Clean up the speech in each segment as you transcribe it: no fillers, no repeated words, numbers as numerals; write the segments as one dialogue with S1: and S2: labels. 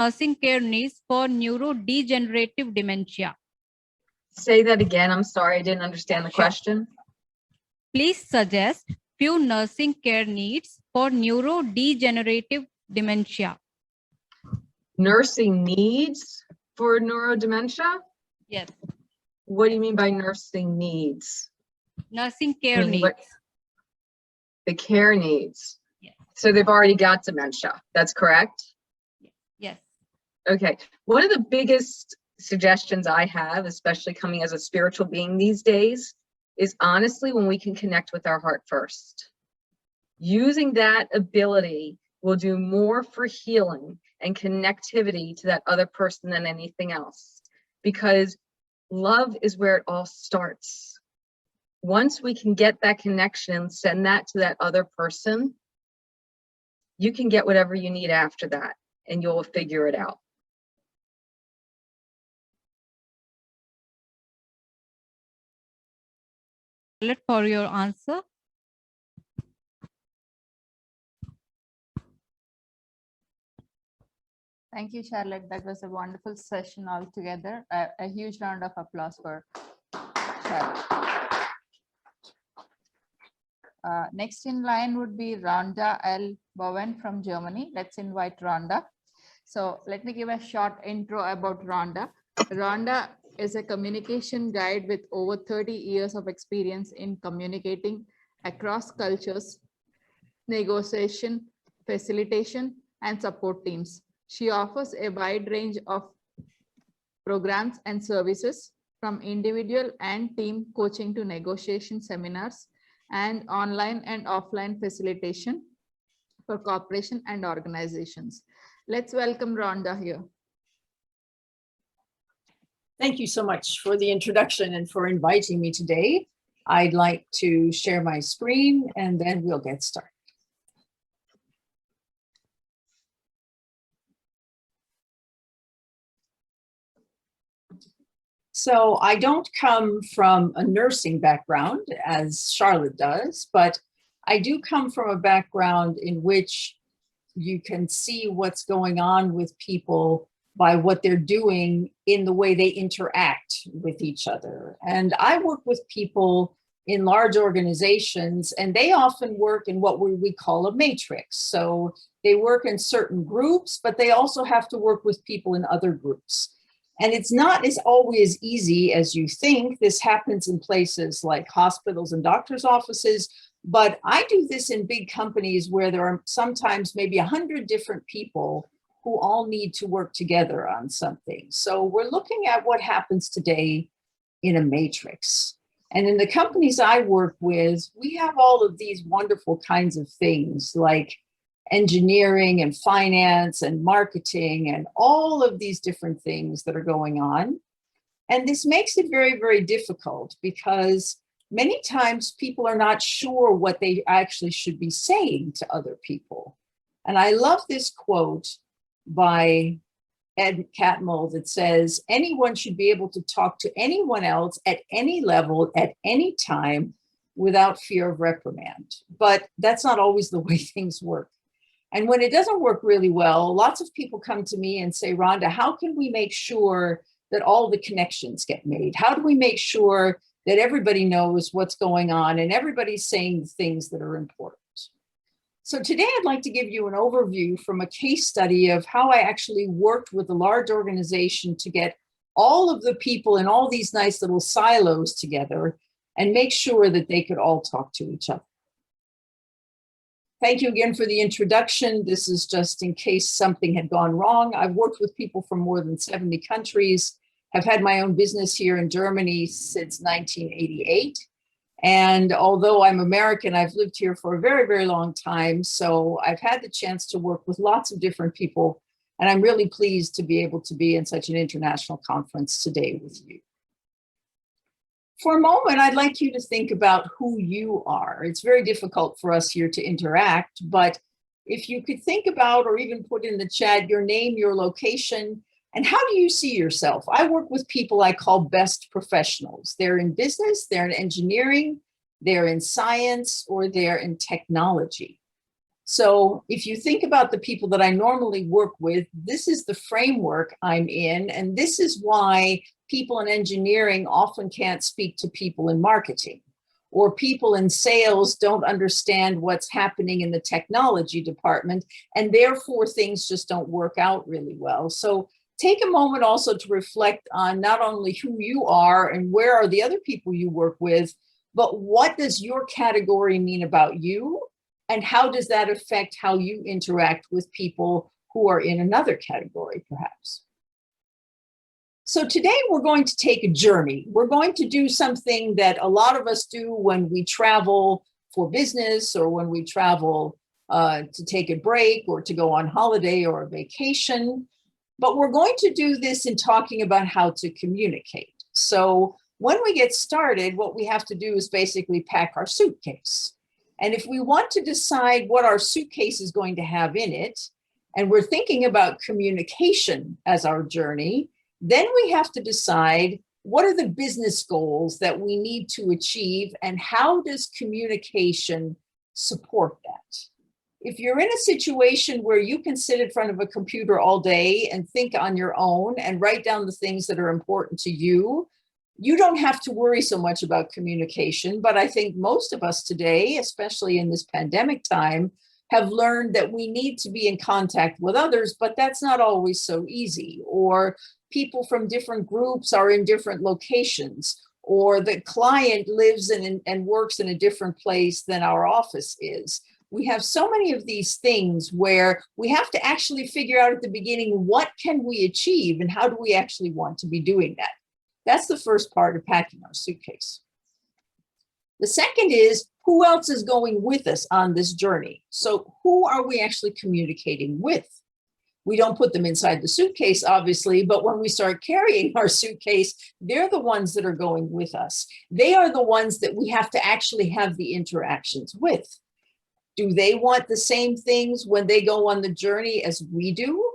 S1: nursing care needs for neurodegenerative dementia?
S2: Say that again. I'm sorry, I didn't understand the
S1: Sure.
S2: question.
S1: Please suggest few nursing care needs for neurodegenerative dementia.
S2: Nursing needs for neurodementia?
S1: Yes,
S2: What do you mean by nursing needs?
S1: nursing care
S2: I mean,
S1: needs.
S2: what the care needs?
S1: Yes.
S2: So they've already got dementia. That's correct?
S1: Yes.
S2: Okay. One of the biggest suggestions I have, especially coming as a spiritual being these days, is honestly when we can connect with our heart first. Using that ability will do more for healing and connectivity to that other person than anything else, because love is where it all starts. Once we can get that connection and send that to that other person, you can get whatever you need after that, and you'll figure it out.
S1: For your answer.
S3: Thank you, Charlotte. That was a wonderful session altogether. A huge round of applause for Charlotte. Next in line would be Rhonda L. Bowen from Germany. Let's invite Rhonda. So let me give a short intro about Rhonda. Rhonda is a communication guide with over 30 years of experience in communicating across cultures, negotiation, facilitation, and support teams. She offers a wide range of programs and services, from individual and team coaching to negotiation seminars and online and offline facilitation for corporation and organizations. Let's welcome Rhonda here.
S4: Thank you so much for the introduction and for inviting me today. I'd like to share my screen and then we'll get started. So I don't come from a nursing background as Charlotte does, but I do come from a background in which you can see what's going on with people by what they're doing in the way they interact with each other. And I work with people in large organizations, and they often work in what we call a matrix. So they work in certain groups, but they also have to work with people in other groups. And it's not as always easy as you think. This happens in places like hospitals and doctors' offices, but I do this in big companies where there are sometimes maybe 100 different people who all need to work together on something. So we're looking at what happens today in a matrix. And in the companies I work with, we have all of these wonderful kinds of things like engineering and finance and marketing and all of these different things that are going on. And this makes it very, very difficult because many times people are not sure what they actually should be saying to other people. And I love this quote by Ed Catmull that says, anyone should be able to talk to anyone else at any level, at any time, without fear of reprimand. But that's not always the way things work. And when it doesn't work really well, lots of people come to me and say, Rhonda, how can we make sure that all the connections get made? How do we make sure that everybody knows what's going on and everybody's saying the things that are important? So today I'd like to give you an overview from a case study of how I actually worked with a large organization to get all of the people in all these nice little silos together and make sure that they could all talk to each other. Thank you again for the introduction. This is just in case something had gone wrong. I've worked with people from more than 70 countries. I've had my own business here in Germany since 1988. And although I'm American, I've lived here for a very, very long time. So I've had the chance to work with lots of different people. And I'm really pleased to be able to be in such an international conference today with you. For a moment, I'd like you to think about who you are. It's very difficult for us here to interact, but if you could think about or even put in the chat your name, your location, and how do you see yourself? I work with people I call best professionals. They're in business, they're in engineering, they're in science, or they're in technology. So if you think about the people that I normally work with, this is the framework I'm in. And this is why people in engineering often can't speak to people in marketing, or people in sales don't understand what's happening in the technology department, and therefore things just don't work out really well. So take a moment also to reflect on not only who you are and where are the other people you work with, but what does your category mean about you? And how does that affect how you interact with people who are in another category, perhaps? So today we're going to take a journey. We're going to do something that a lot of us do when we travel for business, or when we travel to take a break, or to go on holiday or a vacation. But we're going to do this in talking about how to communicate. So when we get started, what we have to do is basically pack our suitcase. And if we want to decide what our suitcase is going to have in it, and we're thinking about communication as our journey, then we have to decide what are the business goals that we need to achieve, and how does communication support that? If you're in a situation where you can sit in front of a computer all day and think on your own and write down the things that are important to you, you don't have to worry so much about communication. But I think most of us today, especially in this pandemic time, have learned that we need to be in contact with others, but that's not always so easy. Or people from different groups are in different locations, or the client lives in and works in a different place than our office is. We have so many of these things where we have to actually figure out at the beginning, what can we achieve and how do we actually want to be doing that? That's the first part of packing our suitcase. The second is, who else is going with us on this journey? So who are we actually communicating with? We don't put them inside the suitcase, obviously, but when we start carrying our suitcase, they're the ones that are going with us. They are the ones that we have to actually have the interactions with. Do they want the same things when they go on the journey as we do?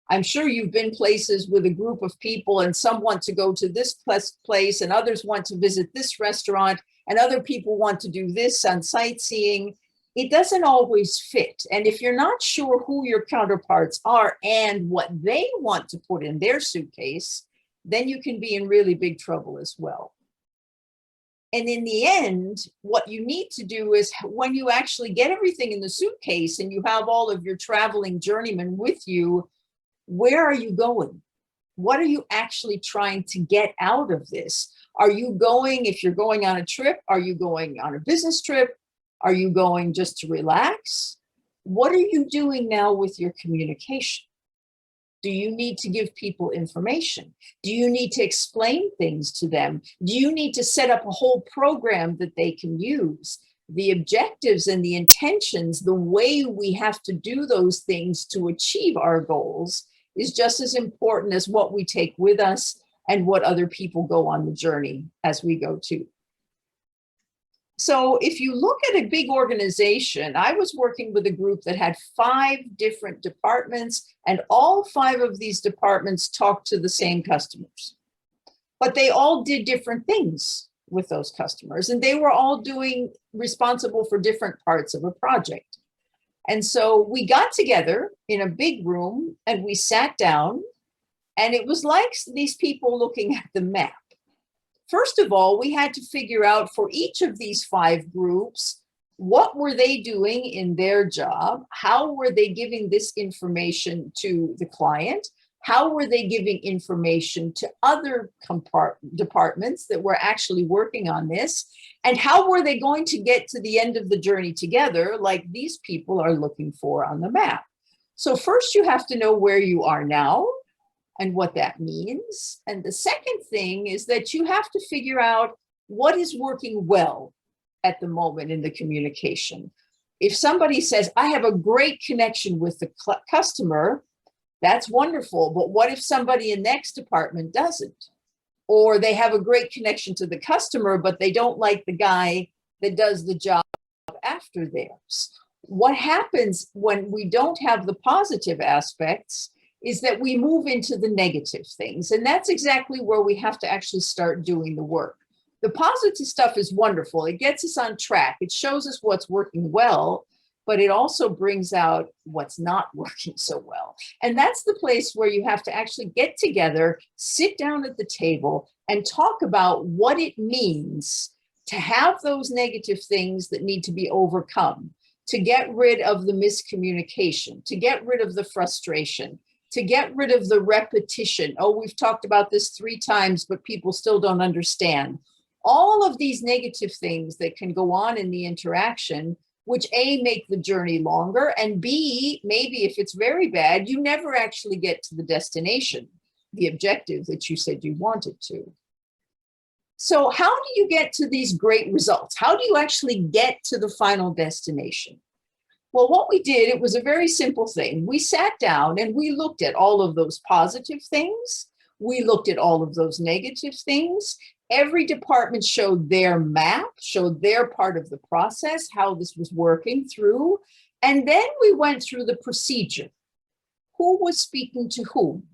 S4: I'm sure you've been places with a group of people, and some want to go to this place and others want to visit this restaurant, and other people want to do this on sightseeing. It doesn't always fit. And if you're not sure who your counterparts are and what they want to put in their suitcase, then you can be in really big trouble as well. And in the end, what you need to do is, when you actually get everything in the suitcase and you have all of your traveling journeymen with you, where are you going? What are you actually trying to get out of this? Are you going, if you're going on a trip, are you going on a business trip? Are you going just to relax? What are you doing now with your communication? Do you need to give people information? Do you need to explain things to them? Do you need to set up a whole program that they can use? The objectives and the intentions, the way we have to do those things to achieve our goals is just as important as what we take with us and what other people go on the journey as we go too. So if you look at a big organization, I was working with a group that had 5 different departments, and all 5 of these departments talked to the same customers. But they all did different things with those customers, and they were all responsible for different parts of a project. And so we got together in a big room and we sat down, and it was like these people looking at the map. First of all, we had to figure out for each of these 5 groups, what were they doing in their job? How were they giving this information to the client? How were they giving information to other departments that were actually working on this? And how were they going to get to the end of the journey together, like these people are looking for on the map? So first you have to know where you are now and what that means. And the second thing is that you have to figure out what is working well at the moment in the communication. If somebody says, I have a great connection with the customer, that's wonderful. But what if somebody in the next department doesn't? Or they have a great connection to the customer, but they don't like the guy that does the job after theirs. What happens when we don't have the positive aspects is that we move into the negative things. And that's exactly where we have to actually start doing the work. The positive stuff is wonderful. It gets us on track. It shows us what's working well. but it also brings out what's not working so well. And that's the place where you have to actually get together, sit down at the table, and talk about what it means to have those negative things that need to be overcome, to get rid of the miscommunication, to get rid of the frustration, to get rid of the repetition. Oh, we've talked about this 3 times, but people still don't understand. All of these negative things that can go on in the interaction, which A, make the journey longer, and B, maybe if it's very bad, you never actually get to the destination, the objective that you said you wanted to. So how do you get to these great results? How do you actually get to the final destination? Well, what we did, it was a very simple thing. We sat down and we looked at all of those positive things. We looked at all of those negative things. Every department showed their map, showed their part of the process, how this was working through. And then we went through the procedure. Who was speaking to whom?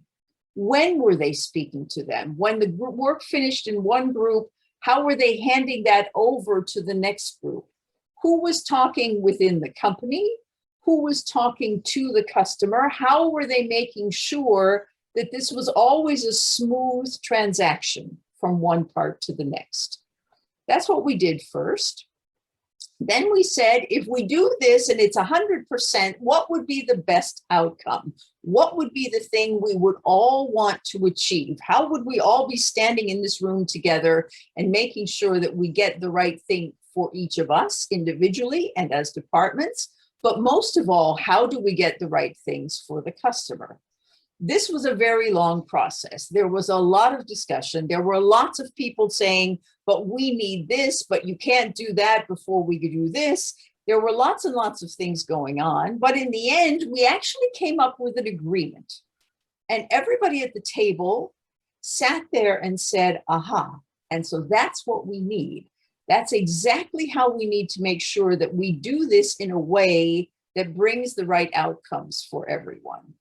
S4: When were they speaking to them? When the work finished in one group, how were they handing that over to the next group? Who was talking within the company? Who was talking to the customer? How were they making sure that this was always a smooth transaction from one part to the next? That's what we did first. Then we said, if we do this and it's 100%, what would be the best outcome? What would be the thing we would all want to achieve? How would we all be standing in this room together and making sure that we get the right thing for each of us individually and as departments? But most of all, how do we get the right things for the customer? This was a very long process. There was a lot of discussion. There were lots of people saying, but we need this, but you can't do that before we do this. There were lots and lots of things going on. But in the end, we actually came up with an agreement. And everybody at the table sat there and said, aha. And so that's what we need. That's exactly how we need to make sure that we do this in a way that brings the right outcomes for everyone.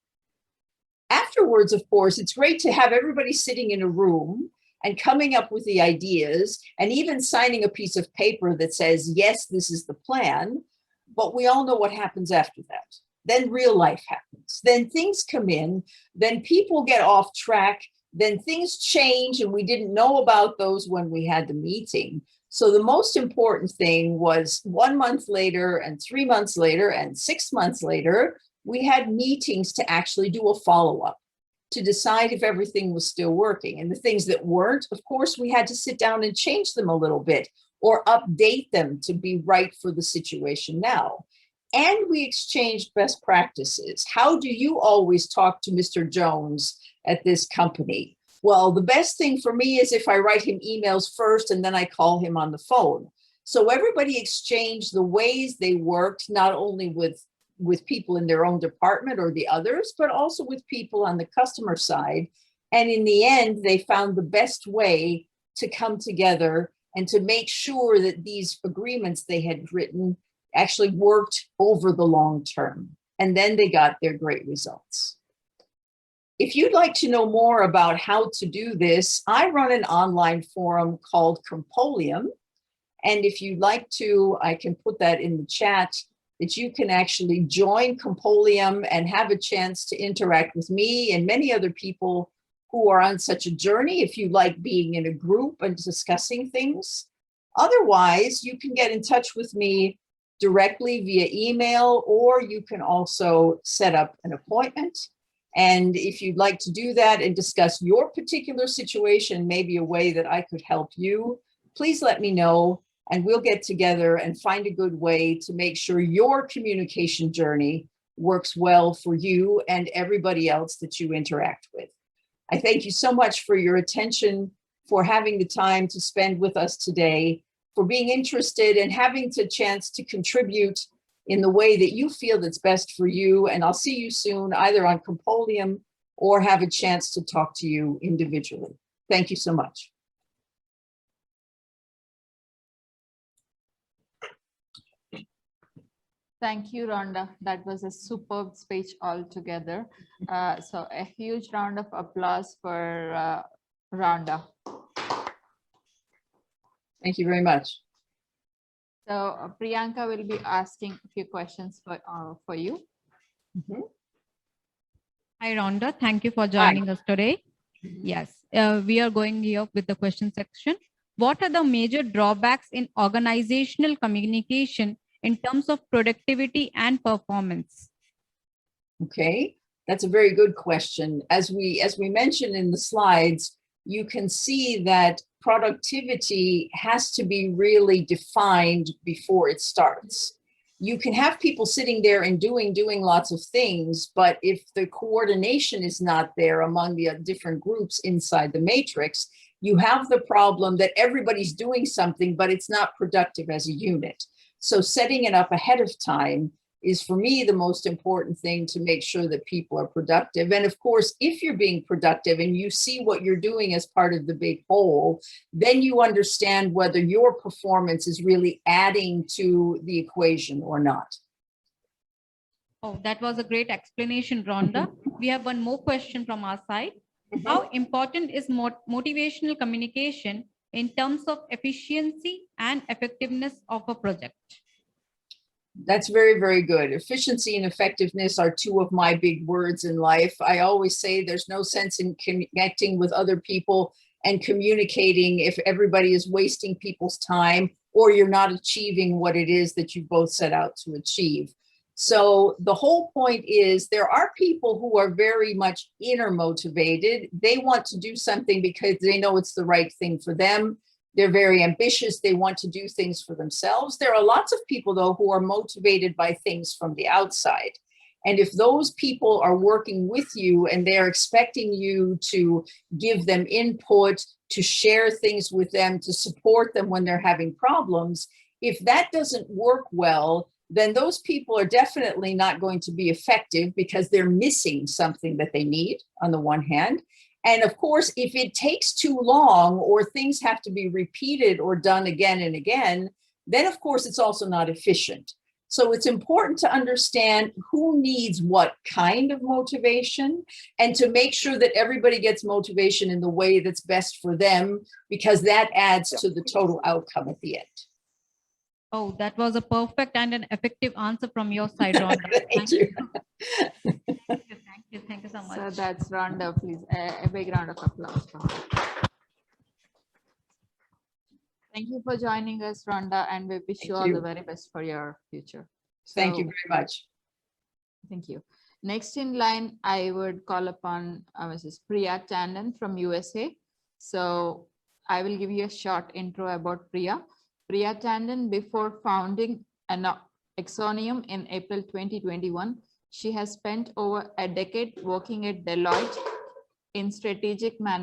S4: Afterwards, of course, it's great to have everybody sitting in a room and coming up with the ideas and even signing a piece of paper that says, yes, this is the plan. But we all know what happens after that. Then real life happens. Then things come in. Then people get off track. Then things change, and we didn't know about those when we had the meeting. So the most important thing was 1 month later and 3 months later and 6 months later, we had meetings to actually do a follow-up to decide if everything was still working. And the things that weren't, of course, we had to sit down and change them a little bit or update them to be right for the situation now. And we exchanged best practices. How do you always talk to Mr. Jones at this company? Well, the best thing for me is if I write him emails first and then I call him on the phone. So everybody exchanged the ways they worked, not only with people in their own department or the others, but also with people on the customer side. And in the end, they found the best way to come together and to make sure that these agreements they had written actually worked over the long term. And then they got their great results. If you'd like to know more about how to do this, I run an online forum called Compolium. And if you'd like to, I can put that in the chat, that you can actually join Compolium and have a chance to interact with me and many other people who are on such a journey, if you like being in a group and discussing things. Otherwise, you can get in touch with me directly via email, or you can also set up an appointment. And if you'd like to do that and discuss your particular situation, maybe a way that I could help you, please let me know. And we'll get together and find a good way to make sure your communication journey works well for you and everybody else that you interact with. I thank you so much for your attention, for having the time to spend with us today, for being interested and having the chance to contribute in the way that you feel that's best for you. And I'll see you soon, either on Compolium or have a chance to talk to you individually. Thank you so much.
S3: Thank you, Rhonda. That was a superb speech altogether. So a huge round of applause for Rhonda.
S4: Thank you very much.
S3: So Priyanka will be asking a few questions for you.
S4: Mhm.
S1: Hi, Rhonda. Thank you for joining us today. Yes, we are going here with the question section. What are the major drawbacks in organizational communication in terms of productivity and performance?
S4: Okay, that's a very good question. As we mentioned in the slides, you can see that productivity has to be really defined before it starts. You can have people sitting there and doing lots of things, but if the coordination is not there among the different groups inside the matrix, you have the problem that everybody's doing something, but it's not productive as a unit. So setting it up ahead of time is, for me, the most important thing to make sure that people are productive. And of course, if you're being productive and you see what you're doing as part of the big whole, then you understand whether your performance is really adding to the equation or not.
S1: Oh, that was a great explanation, Rhonda. We have one more question from our side. How important is motivational communication in terms of efficiency and effectiveness of a project?
S4: That's very, very good. Efficiency and effectiveness are two of my big words in life. I always say there's no sense in connecting with other people and communicating if everybody is wasting people's time or you're not achieving what it is that you both set out to achieve. So the whole point is there are people who are very much inner motivated. They want to do something because they know it's the right thing for them. They're very ambitious. They want to do things for themselves. There are lots of people, though, who are motivated by things from the outside. And if those people are working with you and they're expecting you to give them input, to share things with them, to support them when they're having problems, if that doesn't work well, then those people are definitely not going to be effective because they're missing something that they need on the one hand. And of course, if it takes too long or things have to be repeated or done again and again, then of course it's also not efficient. So it's important to understand who needs what kind of motivation and to make sure that everybody gets motivation in the way that's best for them, because that adds to the total outcome at the end.
S1: Oh, that was a perfect and an effective answer from your side, Rhonda.
S4: Thank you.
S1: Thank you so much.
S3: So that's Rhonda, please. A big round of applause for her. Thank you for joining us, Rhonda, and we wish you all
S4: you.
S3: the very best for your future.
S4: Thank you
S3: So,
S4: very much.
S3: Thank you. Next in line, I would call upon Mrs. Priya Tandon from USA. So I will give you a short intro about Priya. Priya Tandon, before founding Exonium in April 2021, she has spent over a decade working at Deloitte in strategic management